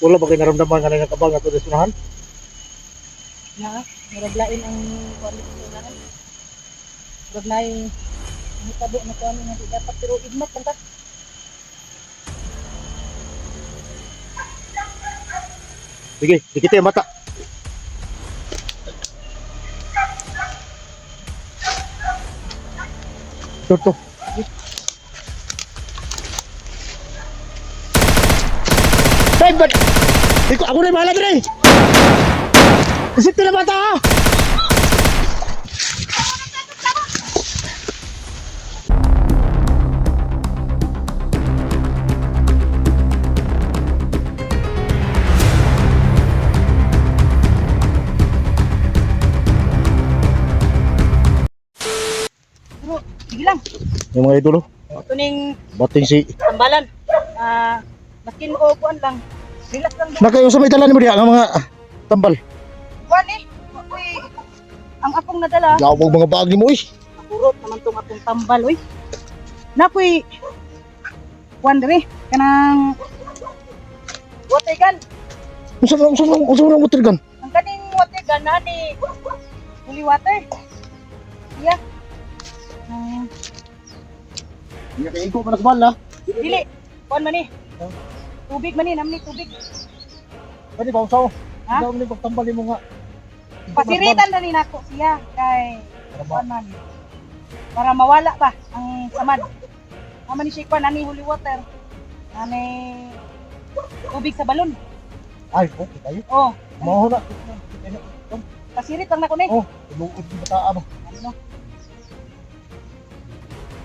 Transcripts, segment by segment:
Wala ba kayo naramdaman kanina kabang ato deskunahan? Na, maraglain ang kuwan ko na rin. Maraglain ang tabo na kuwan nga di dapat pero igmat lang ta. Sige, dikit yung mata. Ito. Tay, ba't? Ako na yung bahala din eh! Isip ka na bata ha! Pero sige lang. Yung mga idolo, Ito ning bating si... tambalan. Maskin o kuwan lang. Relax lang din. Nakayo sa may talan mo diya ang mga tambal. Kuwan eh. Uy, ang akong nadala. Lawag mga baag ni mo eh. Purot naman tong akong tambal oy. Napoy kuwan diri kanang water gun. Unsa na water gun? Ang kaning water gun na ni holy water. Iya. Hindi ka ikaw pa nasbal ha? Dili. Kuwan man ni. Tubig man ni, namni tubig. Pwede ba usaw? Ha? Daw ni pagtambal mo nga. Pasiritan na rin ako siya kay kuwan man. Para mawala ba ang samad. Ama ni siya kuwan ani holy water. Ani tubig sa balon. Ay, okay tayo. Oh, Mao na. pasirit lang na ko ni. Oh, tuluod yung bataan mo. Ano?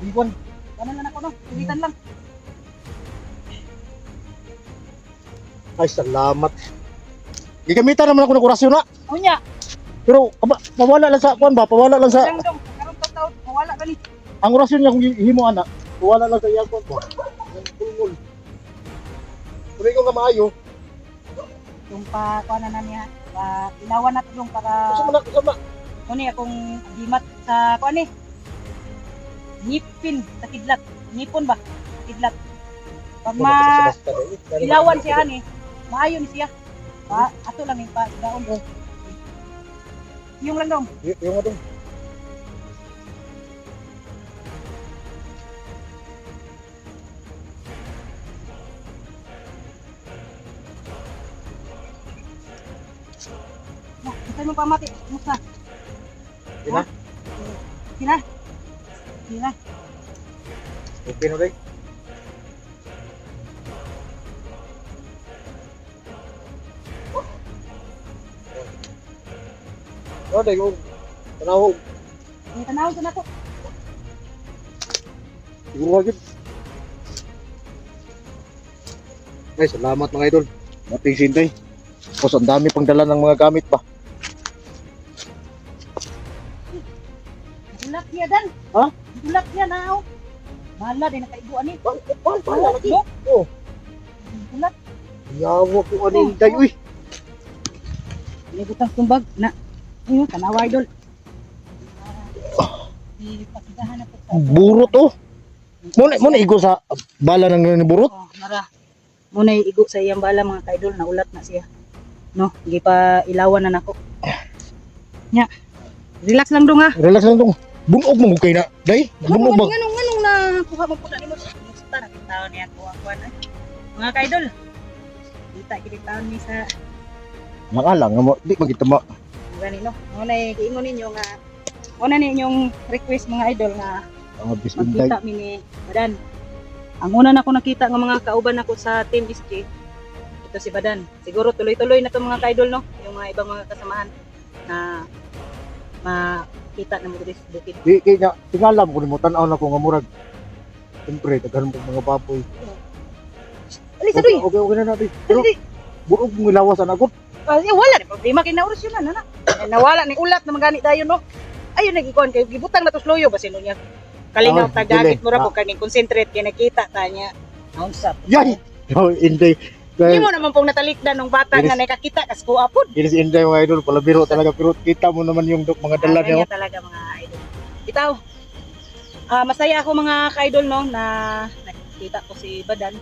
Iwan. Ano lang ako no? Pilitan lang. Ay, salamat. Gigamitan naman ako ng orasyon na. Unya, Pero, pawala lang sa, kuan ba? Pawala lang sa, lang dong. Karon taw mawala ba ni? ang orasyon niya kung himo ana. Pawala lang sa iyang kuan ba? Ang tungol. Pero ikaw nga maayo. Yung pa kuan na niya. Pa ilawan na tulong para Gusto mo na. kuni akong gimat sa kuan ni. Ngipin sa kidlat. Ngipon ba? Kidlat. Pag ilawan siya ani, maayo ni siya. Pa ato lang ni pa daon. Yung lang dong. Yung atong. Gusto mo pa mati. Musta? Sina? Sina? Sina? Okay na rin. Oh, dahil yung tanawag. May tanawag sa nako. Siguro agad. Ay, salamat mga idol. Mating sintay. Tapos ang dami pang dala ng mga gamit pa. Gulat niya dan. Ha? Gulat niya na ako. Bahala din nakaiguan ni. Pala lagi. Oh, Gulat. yawa ko ano yung day. Uy, Nibutang tumbag na. Ayun, tanawa idol. Ipasigahan na po sa burot oh. Muna igo sa bala ng burot. Oh, nara. Muna igo sa iyang bala mga kaidol na ulat na siya. No, hindi pa ilawan na nako. Nya. Relax lang dong ha. Relax lang tong. Bunog mo kay na. Day, bunog ba? Nganong na kuha mo po na nimo. Musta na taon niya kuha na. Mga kaidol. Kita taon ni sa Makalang mo, di magita mo. gani no. Muna giingon ninyo nga una ninyong request mga idol nga Ang bisinday. magkita mi ni Badan. Ang una na ko nakita nga mga kauban ako sa Team SG, ito si Badan. Siguro tuloy-tuloy na to mga kaidol no, yung mga ibang mga kasamahan na makita na mo diri sa bukid. Di kaya tingalam ko ni mo tan-aw na ko nga murag. Siyempre, daghan mo mga baboy. Alisa doy. Okay na natin. Pero Dali. bunog mo ilawasan ako. Wala ni problema kay naurus yun na. Nawala ni ulat na magani dayon no. Ayun nagikuan kay gibutang na to sloyo ba sino niya. Kalingaw Ah, tagagit dili. mo ra ko kaning concentrate kay nakita ta niya. Naunsap. Yay! Oh, Inday. Hindi mo naman pong natalikdan ng bata Yes. nga nakakita kas ko apod. Ini si Inday mga idol, pala biro talaga. Pero kita mo naman yung mga dala niya. Ganyan talaga mga idol. Bitaw. Masaya ako mga ka-idol no na nakita ko si Badan.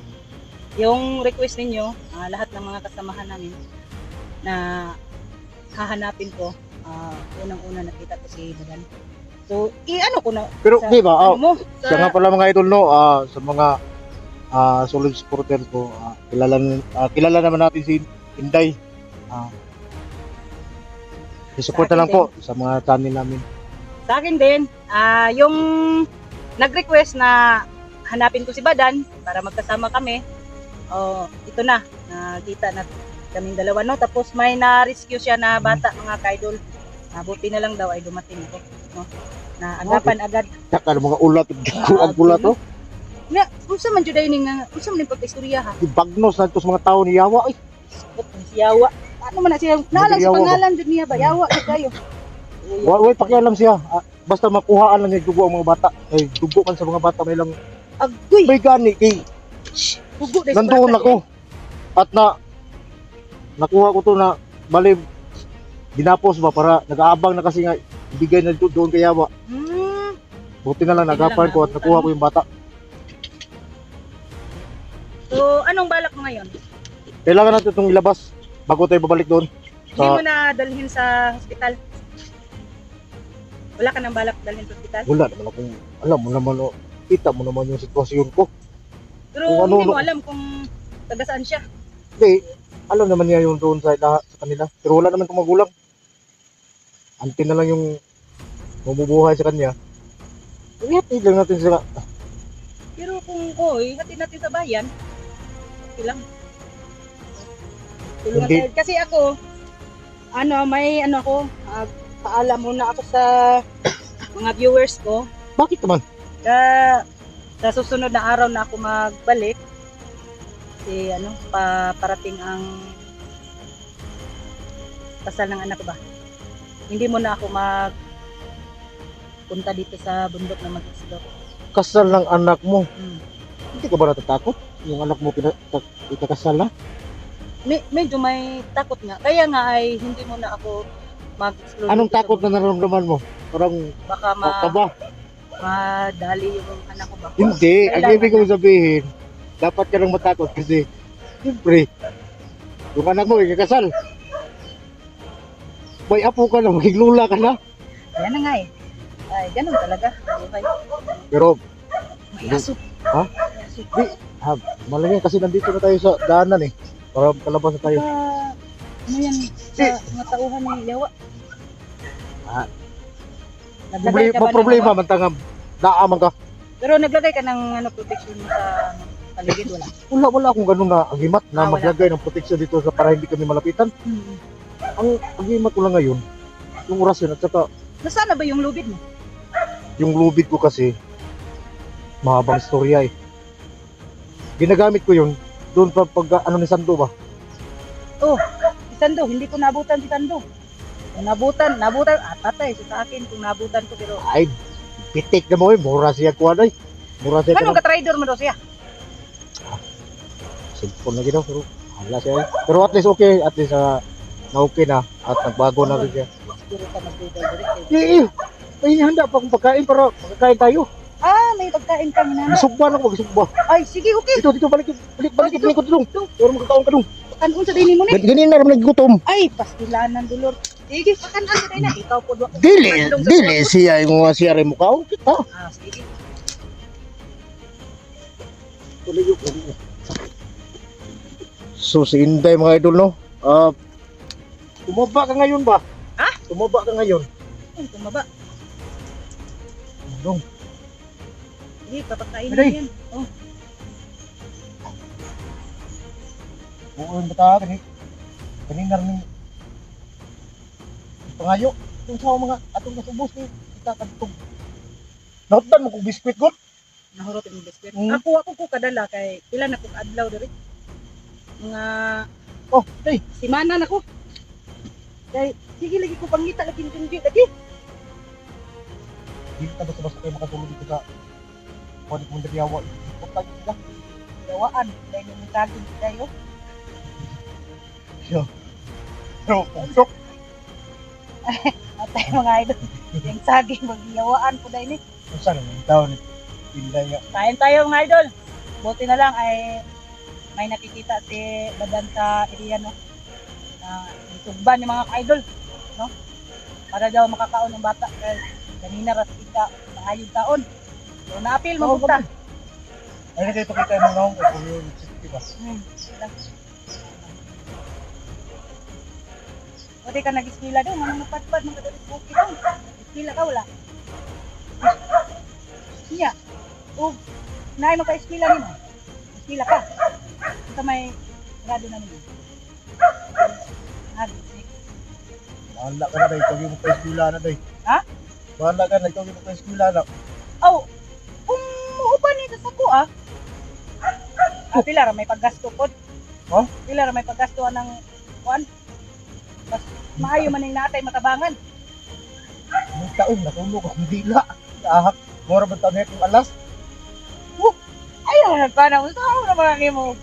yung request ninyo, lahat ng mga kasamahan namin na hahanapin ko, unang-una nakita ko si Badan. So, i-ano ko na Pero sa, di ba, ano mo, siya nga pala mga idol, no, sa mga solid supporter ko, kilala naman natin si Inday. I-support Sa na akin lang po sa mga channel namin. Sa akin din, yung nag-request na hanapin ko si Badan para magkasama kami, ito na, nakita na kaming dalawa, no? Tapos may na-rescue siya na bata, mga kaidol. Buti na lang daw ay dumating ko, no? Na agapan agad. Saka mga ulat, ang ulat, no? Nga, unsa man jud ini nga, unsa man yung pagkaistorya ha? Bagnos na ito sa mga tao ni Yawa. Ay, Si Yawa. Ano man na siya? Nalang sa Yawa ba? pangalan jud niya ba? Yawa jud kayo. wala pakialam siya. Basta makuhaan lang yung dugo ang mga bata. Ay, dugo man sa mga bata, may lang Agoy, may gani kay hugo dahil sa nandoon bata, ako. At nakuha ko to na bali dinapos ba para nag-aabang na kasi nga ibigay na doon kay Yawa. Buti na lang Buti na nagapan lang, ko at nakuha ko yung bata. So, anong balak mo ngayon? Kailangan natin itong ilabas bago tayo babalik doon. Hindi mo na dalhin sa hospital? Wala ka nang balak dalhin sa hospital? Wala naman akong alam mo naman, kita mo naman yung sitwasyon ko. Pero Kung ano- hindi mo alam kung taga saan siya. Hindi, alam naman niya yung doon sa kanila. Pero wala naman itong magulang. Antin na lang yung mabubuhay sa kanya. Ihatid lang natin sila. Pero kung hatid natin sa bayan, okay lang. Tulungan Hindi. tayo. Kasi ako, may ako, paalam muna ako sa mga viewers ko. Bakit naman? Sa susunod na araw na ako magbalik, kasi parating ang kasal ng anak ko ba. Hindi mo na ako punta dito sa bundok na mag-explore. Kasal ng anak mo. Hmm. Hindi ka ba natatakot? Yung anak mo ikakasal na? Medyo may takot nga. Kaya nga ay hindi mo na ako mag-explore. Anong dito sa takot na bundok. nararamdaman mo? Parang Baka kaba? madali yung anak ko ba? Hindi. Ang Kailangan ibig kong sabihin, dapat ka lang matakot kasi siyempre, yung anak mo ikakasal. May apo ka na, makiglula ka na. Yan na nga eh. Ay, ganun talaga. Buhay. Pero, May aso. Ha? May aso. malagay kasi nandito na tayo sa daanan eh. Para kalabas na tayo. Ano yan sa mga tauhan ni Yawa? Ah. Naglagay ka ba ng Problema man tangam. Naaman ka. Pero naglagay ka ng protection sa paligid, wala? Wala akong ganun na agimat na Wala. maglagay ng protection dito sa para hindi kami malapitan. Ang agimat ko lang ngayon, yung orasyon at saka Nasaan na ba yung lubid mo? yung lubid ko kasi mahabang istorya eh. Ginagamit ko yun doon pa pag ni Sando ba? Si Sando, hindi ko nabutan si Sando. Kung nabutan, patay siya sa akin kung nabutan ko, pero Ay, pitik na mo eh. Mura siya kuha na eh. Mura siya anong ka ka-trader mo daw siya? cellphone na ginaw. Pero hala siya eh. Pero at least okay. At least na okay na. At nagbago na rin siya. Siguro ka mag-trader direct. Eh, may handa pa akong pagkain para magkakain tayo. May pagkain ka na. Gisugba na ako, gisugba. Ay, sige, okay. Dito, balik ko dong. Pero magkakaon ka dong. Kanon sa dini mo ni. Ganyan na rin nagutom. Ay, pastilanan dulor. Sige, pakanan sa dini na. Ikaw po. Dili siya yung mga siya rin mukhaon kita. Sige. So si Inday mga idol no. Tumaba ka ngayon ba? Ha? Tumaba ka ngayon. Ay, tumaba. Dong. Sige, papakain mo Aray. yan. Oo, bata kanina rin pangayo. Yung sa mga atong nasubos ni kita kadtog. Nautan mo kung biskwit gud. Nahurot yung biscuit. Mm. Ako ko kadala kay pila na kong adlaw diri. Mga Oh, hey, simana na ko. Kay sige lagi ko pangita lagi hindi lagi. dili ta basta kayo makatulog dito sa pwede kong dariyawa. Pagka kita. Dawaan dahil yung tagin kayo. Pero puso. Atay mga idol. Yung saging magyawaan po dahil ni. Saan ang taon ni Inday nga. Kain tayo mga idol. Buti na lang ay may nakikita si Badan sa area, no? Na itugban yung mga ka-idol, no? Para daw makakaon ng bata. Kaya kanina rasika, maayong taon. So, na-appeal mo punta. Ay, kasi ito kita yung nung kung yung sensitive ba? Sila. Pwede ka nag-eskwila doon, manong napadpad, mga kadalit bukit doon. Eskwila ka, wala. Iya. O, naay mo ka eskwila nimo. Eskwila ka. Ito may grado na nimo. Bahala ka na day, ikaw yung pa-eskwila na day. Ha? Bahala ka na, ikaw yung pa-eskwila na. Oh, kung muuban nito sa ko pila ra may paggasto pod. Oh? Pila ra may paggasto ng kuan. Mas maayo man ning natay matabangan. May taon, natulog akong dila. Ahak, mura ba taon yung alas? Ayaw na pa na unsa na mga nimo.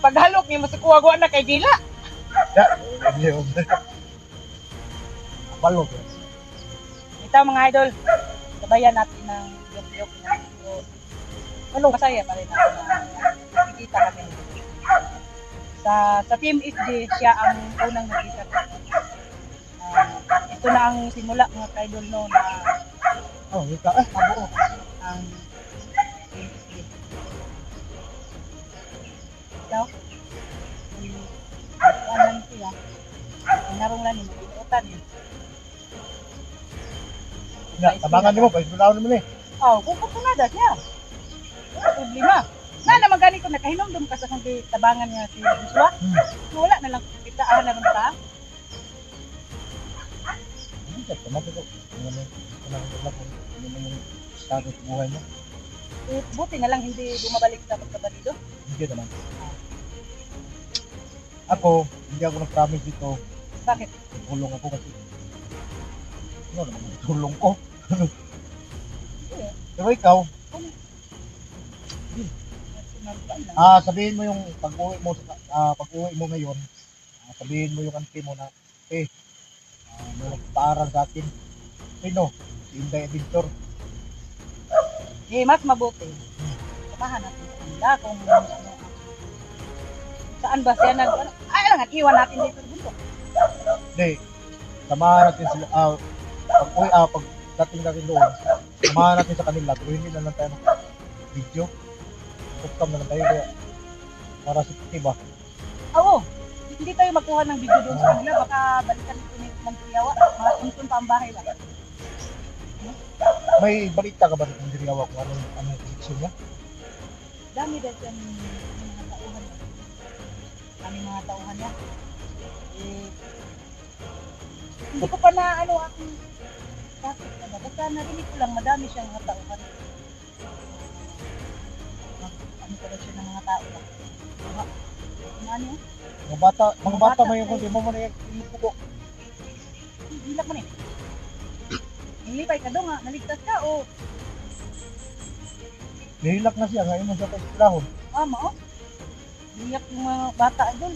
Paghalok nimo sa kuwagwa na kay dila. Da, yun. Balog. Ito mga idol, sabayan natin ng yok-yok na ano masaya pa rin natin na nakikita kami. Sa Team SG, siya ang unang nakita ko. Ito na ang simula mga ka-idol no na Oh, ika mabuo ang Team SG. Ikaw? Ano siya? Inarong lang yung mag-iutan yun. nga, tabangan niyo mo, pa-eskwila naman eh. Oh, kung kupunada siya. Wala problema. Na naman gani ko nakahinomdom ka sa kung tabangan niya si Joshua. Wala na lang kitaan na rin ka. Hindi ka, tamati ko. Ano yung status buhay mo? Buti na lang hindi bumabalik sa pagkabalido. Hindi naman. Ako, hindi ako nag-promise dito. Bakit? Tulong ako kasi. Ano naman, tulong ko. Pero ikaw, sabihin mo yung pag-uwi mo ngayon, sabihin mo yung auntie mo na, may nagpaaral sa atin. Sino? Si Inday Editor. Mas mabuti. Samahan natin sa kanila kung saan ba siya ay lang at iwan natin dito sa bundok. Hindi. Samahan natin sila, pag dating natin doon, samahan natin sa kanila, pero hindi na lang tayo ng video. Tukam na lang tayo kaya para sa diba? Oo. Hindi tayo magkuha ng video doon sa kanila. Baka balikan ito ni Mantiyawa. Mga tuntun pa ang bahay ba? May balita ka ba ng Diriawa kung anong connection niya? Dami dahil yan yung mga tauhan niya. Kami mga tauhan niya. Hindi ko pa na akong bakit na ba? Basta narinig ko lang madami siyang mga tauhan. Ano pala siya ng mga tao ba? Ano yun? Mga bata may yung hindi mo na yung puko. Hilak mo na eh. Nilipay ka doon nga, naligtas ka o Nihilak na siya, ngayon mo siya pa-eskwilahon. mo? Nilak yung mga bata doon.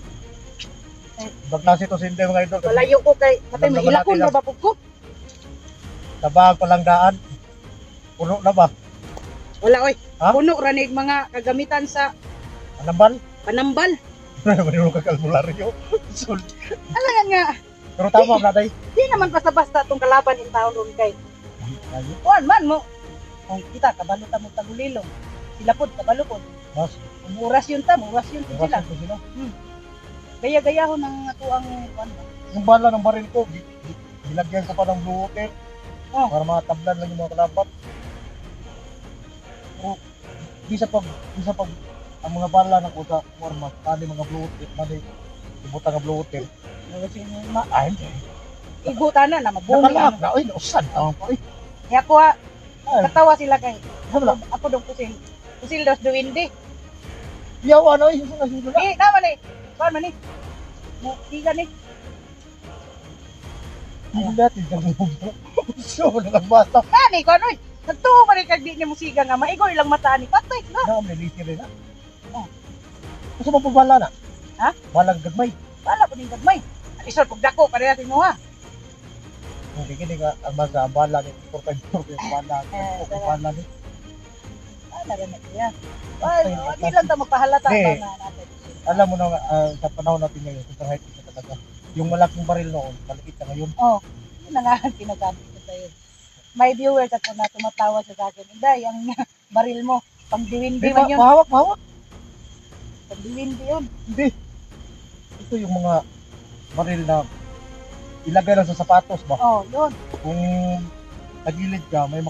Bagklase to si Inday mga idol. Malayo ko kay, patay mo, ilakon na ba po ko? Tabahag palang daan. Puno na ba? Wala oy, Ha? puno ranig mga kagamitan sa Anambal? panambal. Manulong ka kalbularyo. Alangan nga, Pero tama na day. di naman basta-basta itong kalaban yung taon ron kay. Kuan man mo. Kung kita, kabalutan mo tagulilong. Sila po, kabalukod. Mas, Umuras yun ta, umuras yun po sila. iwasan ko sila. Gaya-gayahon ng atuang kuan ba? Yung bala ng baril ko, nilagyan ko pa ng blue water. Oh. Para matablan lang yung mga kalaban. Pero, di sa pag, ang mga bala ng kusa, format, tali mga blue water, mali, ibutan ng blue water. Kasi Ay, hindi. igutan na mabumi. Nakalak na, ay, nausan. Tawang pa, ay. Kaya ko Ay, katawa sila kay. wala. Ako dong kusil. Kusil dos duwindi. Yaw, ano, ay, susunod na. Naman eh. Kuan man eh. Mo tiga ni. Hindi natin kang mubo. So, nakagbata. Kani ko anoy. Nagtuo pa rin kag di ni musiga nga maigoy lang mata ni patay na. Nakamilisi rin na. Oh. Gusto mo pa bala na? Ha? Balang gagmay. Wala ko ning gagmay. Isol pag dako pareha mo ha. Hindi kini nga ang mga bala ni 4x4 yung bala. Eh, Yung bala ni. Narinig niya. Ay, hindi lang tayo magpahalata Hindi. ba na natin. Alam mo na sa panahon natin ngayon, super high tech na talaga. Yung malaking baril noon, maliit na ngayon. Oh, yun na nga ang sinasabi ko sa'yo. May viewers ako na tumatawa sa akin. Inday, ang baril mo, pang diwindi Hindi, man yun. mahawak. Pang diwindi yun. Hindi. Ito yung mga baril na ilagay lang sa sapatos ba? Oh, yun. Kung tagilid ka, may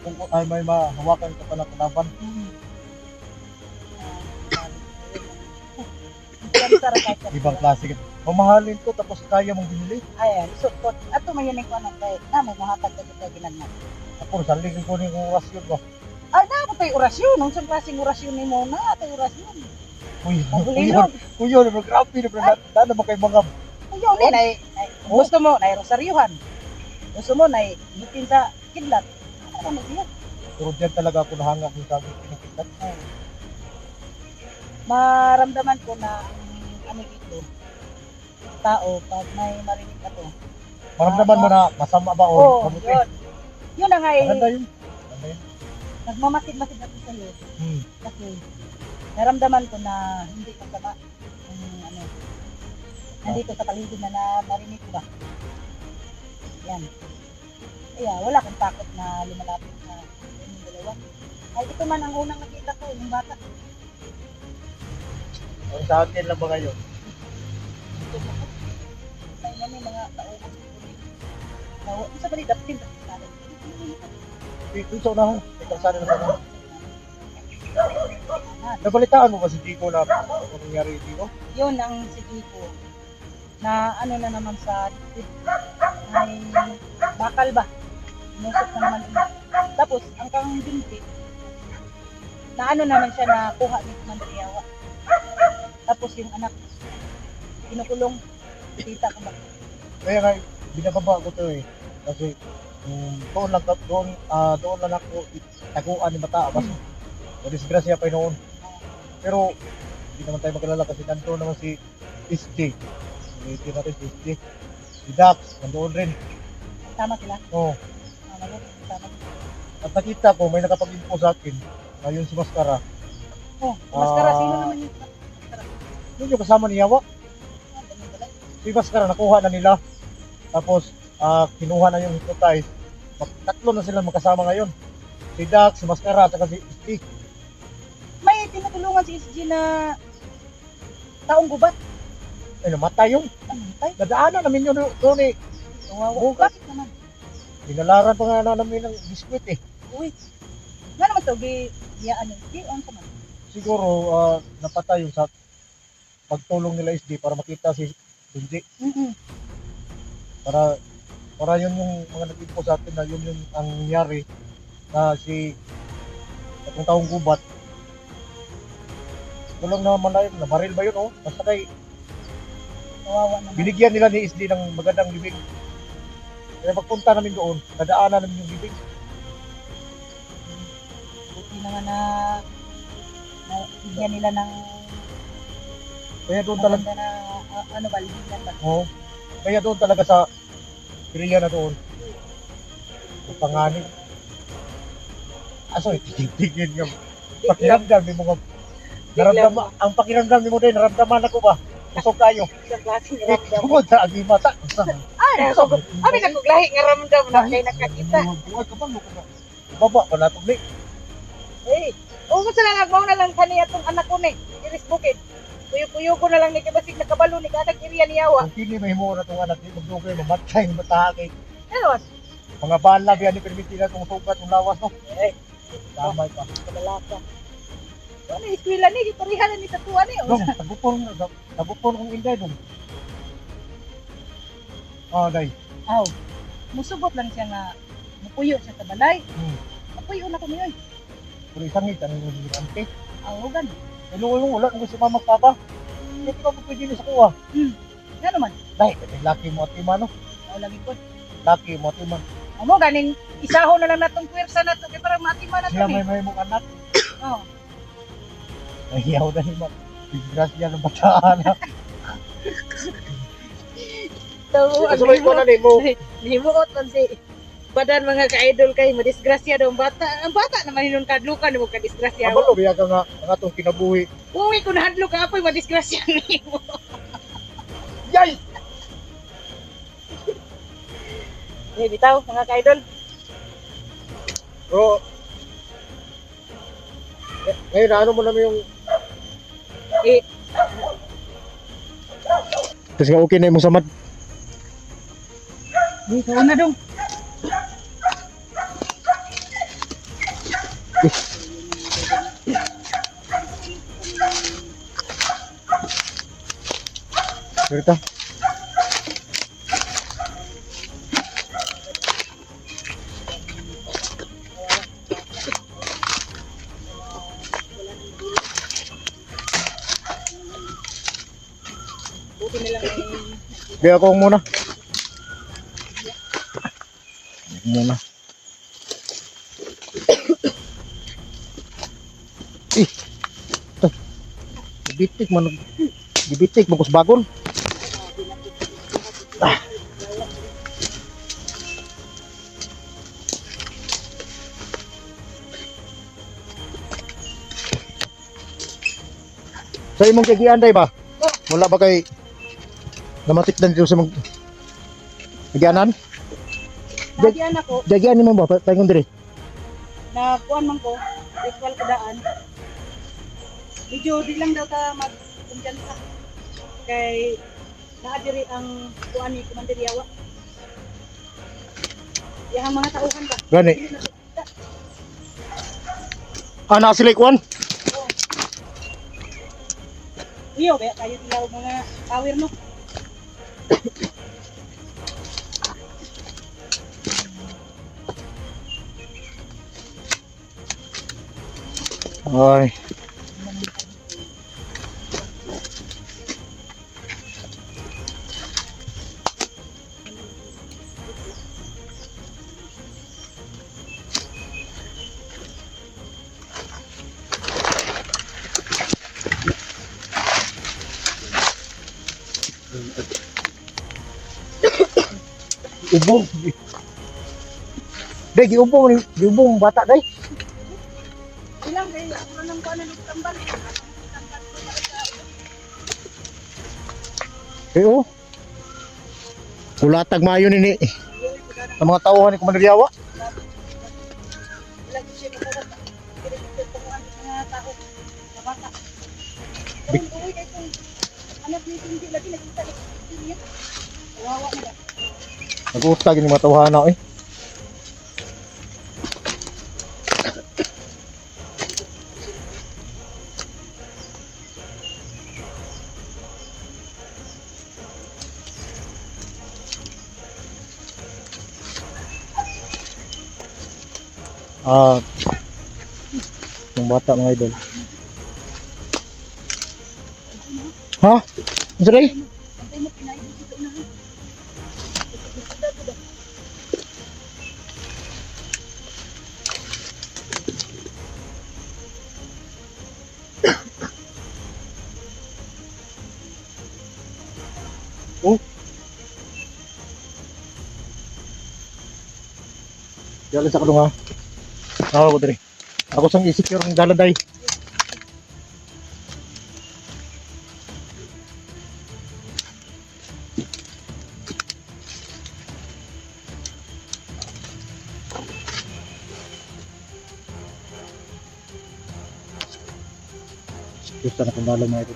mahawakan ka pa na kalaban. Ibang klase. Mamahalin to tapos kaya mong binili. Ayan, so, ato may yun ko ano, na may mahatag ka sa ginagnan. Ako, saligin ko yung orasyon ba? Ay, dapat tayo orasyon. Nung sa klaseng orasyon ni mo na, tayo orasyon. Pagulilog. Kuyo, grabe na dana ba kay mga Ayaw din, gusto mo, na rosaryuhan. Gusto mo, na ibutin sa kidlat. Ano na siya? pero diyan talaga ako nahanga kung sabi pinikitan. Maramdaman ko na ano dito, tao, pag may marinig ka to. Maramdaman mo na masama ba o Oo, mabuti? yun. Yun na nga eh, Maganda yun. Maganda yun. nagmamasid-masid ako sa'yo. Hmm. Kasi naramdaman ko na hindi ka sama. Ano, nandito sa paligid na narinig ko ba. Yan. Kaya wala akong takot na lumalapit sa inyong dalawa. Ay, ito man ang unang nakita ko, yung bata. Ang sa akin lang ba ngayon? Ito po. May mga tauhan. Sa bali, dapat sa akin. Dito sa unahan. Ikaw sana na sana. Nabalitaan mo ba si Chico na ano nangyari dito? Yun ang sige ko na ano na naman sa may bakal ba inusok na naman yun. Tapos ang kang binti na ano naman siya na kuha ni Mandriyawa, tapos yung anak kinukulong, kita ko ba Kaya nga, binababa ko to eh. Kasi doon lang ako taguan ni Mata. Mas disgrasya pa noon. Pero hindi naman tayo magkalala kasi nandoon naman si SJ. Hindi natin si SJ. Si Dax, nandoon rin. tama sila. Oo. Tama. At nakita ko, may nakapag-info sa akin na yun si Mascara. Oh, maskara, sino naman yung maskara? Yun yung kasama ni Yawa. Ganun pala. Si Mascara, nakuha na nila. Tapos, kinuha na yung hypnotize. Tatlo na sila magkasama ngayon. Si Dax, si Mascara, at saka si SJ. May tinutulungan si SG na taong gubat. Ay, namatay yung. Ano tayo? Nadaanan namin yun doon eh. Kawawa. Bakit naman? Dinalaran pa nga namin ng biskwit eh. Uy. Nga naman to, biyaan yung SG. Ano ka man? Siguro, napatay yung sa pagtulong nila SD para makita si Bunji. Para yun yung mga nag-info sa atin na yun yung ang nangyari na si itong taong gubat. Kulang na malayo, na baril ba yun oh? Basta kay Kawawa naman. binigyan nila ni SD ng magandang libing. Kaya pagpunta namin doon, nadaanan namin yung libing. Buti naman na bigyan nila ng Kaya doon talaga, maganda na ano ba, libigan ba? oh, kaya doon talaga sa Pirilya na doon. Yung panganib. Sorry, tigil nga. Pakiramdam ni mga naramdaman, ang pakiramdam ni mo din, naramdaman ako ba? Kusog kayo. Isang klaseng Eh, ramdam. kumod sa agi mata. Ay, abi naguglahi nga ramdam na kay nakakita. Buhay ka ba? Baba pa natong ni. Eh, kung sa lang mo na lang kaniya tong anak ko ni, Iris Bukid. Kuyo-kuyo ko na lang ni kabasig nakabalo ni kadag iriya ni Yawa. Kung kini may mo na itong anak, di magdugay, mamatay, matahakay. Ano? Mga bala, biyan ni permiti na itong sugat, itong lawas, no? Eh, Damay pa. kabalaka. Ano eskwela ni giparihan ni tatuan ni. Dong, tagupon kong inday, dong. Day. Aw. Musubot lang siya nga mupuyo siya sa balay. Hmm. Mupuyo na ko niyoy. Pero isang ngit, ano yung ante? Aw, gan. Yung wala, kung si mama papa. Hindi ko pa pwede sa kuha. Nga naman. Dahil, laki mo at imano. Aw lagi ko. Laki mo at iman. Amo ganing isaho na lang natong pwersa nato kay para matima na Sila to ni. may mong anak. Oh. Nahiyaw na ni Mak. Disgrasya ng bataan. So, Kasuloy ko na ni mo. Limuot man si Badan mga ka-idol kay madisgrasya daw ang bata. Ang bata naman hinun kadlukan mo kadisgrasya. Abalo biya ka nga ang atong kinabuhi. Uwi ko na hadlok ka apoy madisgrasya nimo. Yay! Eh bitaw mga ka-idol. Bro, ngayon ano mo naman yung Eh kasi nga okay na yung samad. ikaw na dong. Cerita. Buti na lang Biya ako muna. Muna. Ito. Gibitik man. Gibitik mo bagon. Sa imong kagian day ba? Wala ba kay namatikdan dito sa mga kagianan? Nagyan ako Dagian ni mo ba? Paingon diri. na kuan man ko, equal kadaan. Medyo di lang daw ta magkumpiyansa. Kay naadiri ang kuan ni Commander Yawa. Yang mga tauhan ba? Gani. Ana sila ikuan. Iyo, kaya kayo tilaw mga power no. Ay. Ubong. Dai giubong ni giubong bata dai. Ilang kayo, ako nang kuan ng tambal. Pero kulatag maayo ni ang mga tauhan ni Commander Yawa. Ilang siya magkakat. Kaya tukuan sa mga tao. Sa bata. Pero uwi kay kung anak ni hindi lagi nakita ni. Kawawa na ba? Nag-uustag ni mga tauhan na eh. Yung bata mga idol. Ha? Ano rin? Antay mo pinaibig dito na. Oh. Dali sa kadung ha. Ako ko diri. Ako sang i-secure ng daladay. Gusto na kung dalaw mga ito.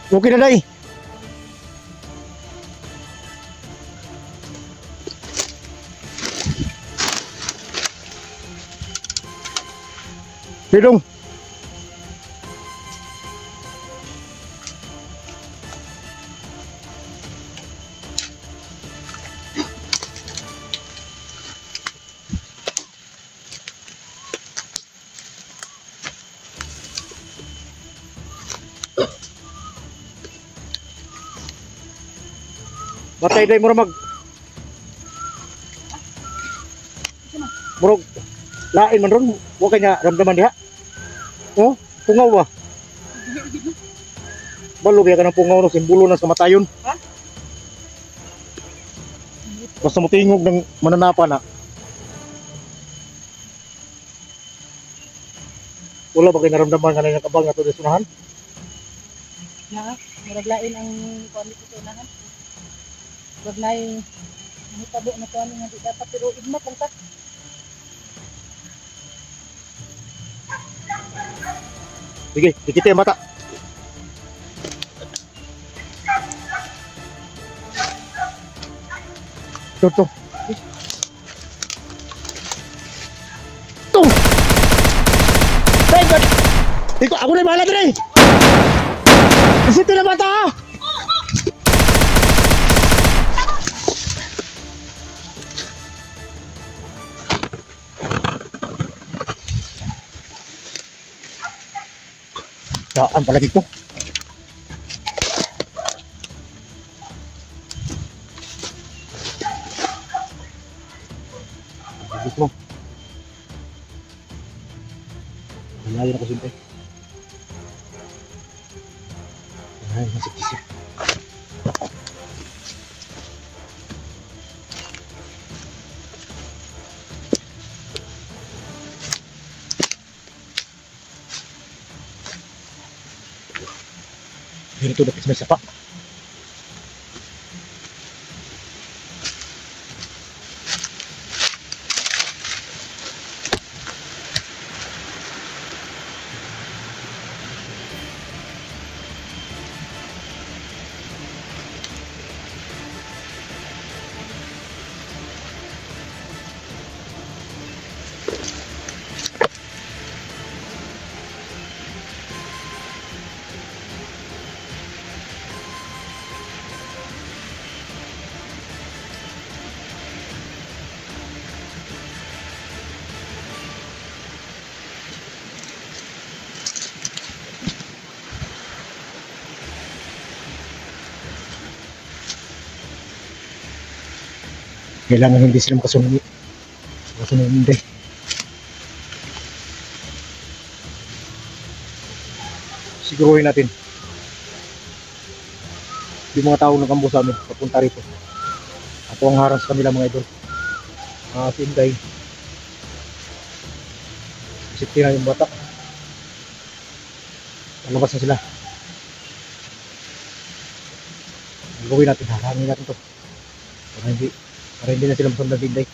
Okay na day. Tidong. Batay day mura mag murag lain man ron, wa kanya ramdaman diha. Oh, pungaw ba? Balo biya ka ng pungaw no, simbolo ng kamatayon. Ha? Basta mo tingog ng mananapa na. Wala ba kayo naramdaman ka na kabal nga to desunahan? Na, muraglain ang kuan dito sa unahan. Muraglain ang tabo na kuan nga di dapat pero igmat lang ta. Sige, dikit yung mata. Ito. Ito! Teka! Ito, ako na yung bahala din eh! Isito na mata ha! Saan pala dito? Dito mo. Malayo na kasi ito. Ay, nasip-sip. Ganito dapat may sapa. Kailangan hindi sila makasunod. Makasunod hindi. Siguruhin natin. Yung mga tao nagkambo sa amin, papunta rito. Ako ang harang sa kanila mga idol. Si Inday. Safety na yung bata. Malabas na sila. Ang gawin natin, harangin natin to. Para hindi na sila masundan si Inday.